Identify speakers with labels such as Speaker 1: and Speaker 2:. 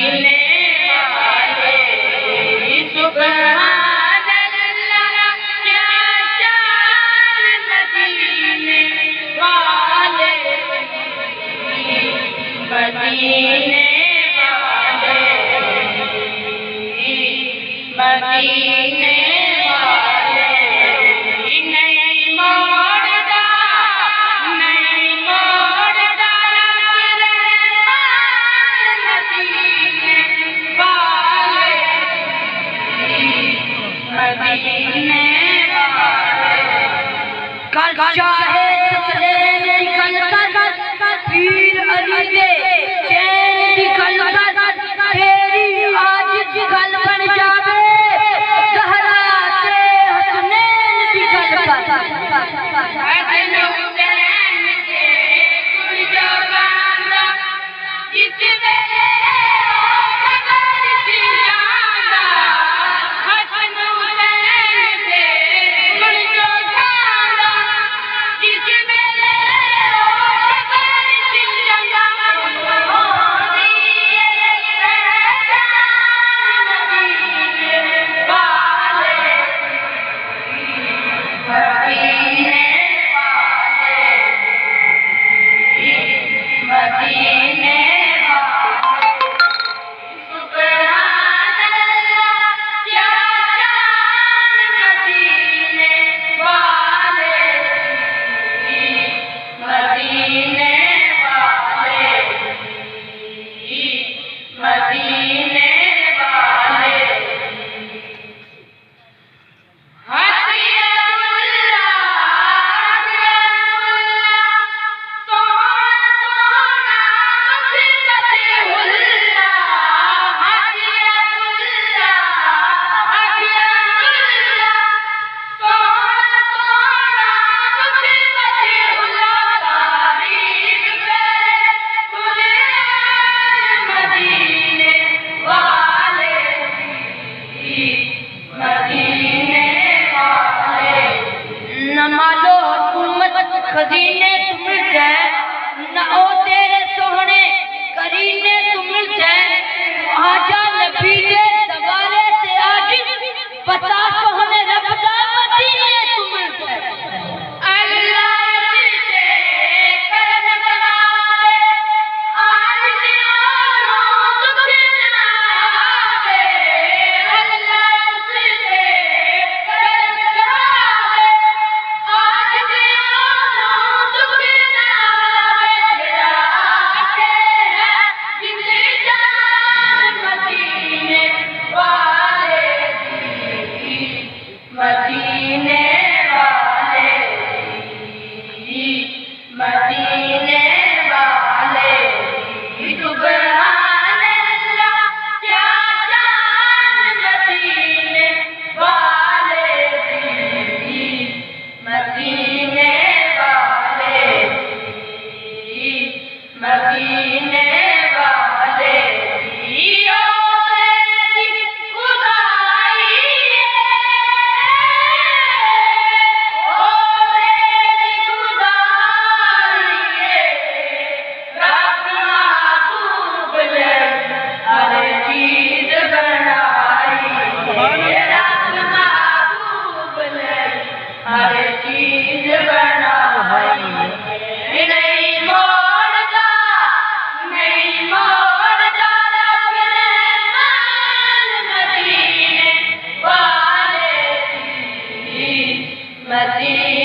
Speaker 1: मदीने वाले सुभान अल्लाह क्या शान मदीने वाले मदीने वाले मदीने वाले नहीं मोड़दा मदीने वाले मदीने वाले
Speaker 2: कल चाहे निकल कर पीर अली दे चैन निकल कर तेरी आज जिगल बन जावे ज़हरा ते हसनैन निकल कर
Speaker 1: हसन हुसैन के कुर्बाना जिस वेले खबर चिल्लाना हसन हुसैन के कुर्बाना जिस वेले खबर चिल्लाना होती है मदीने वाले मदीने वाले मदीने वाले सुभान अल्लाह क्या शान मदीने वाले मदीने वाले मदीने वाले
Speaker 2: न मालो हुकूमत खजीने तू मिल जाए न ओ तेरे सोहने करीने तू मिल जाए आजा नबी दे दवाले से आज पता सोहने रब दा मदीने तू मिल जाए
Speaker 1: अल्लाह से करम करावे आज दियों दुख ना आवे अल्लाह से करम करावे आज दियों दुख ना आवे जरा आके है जिंदगी जान मदीने वाले मदीने वाले मदीने वाले सुभान अल्लाह क्या शान मदीने वाले मदीने वाले मदीने वाले हर चीज बनाई नहीं मोड़दा रब रहमान मदीने वाले मदीने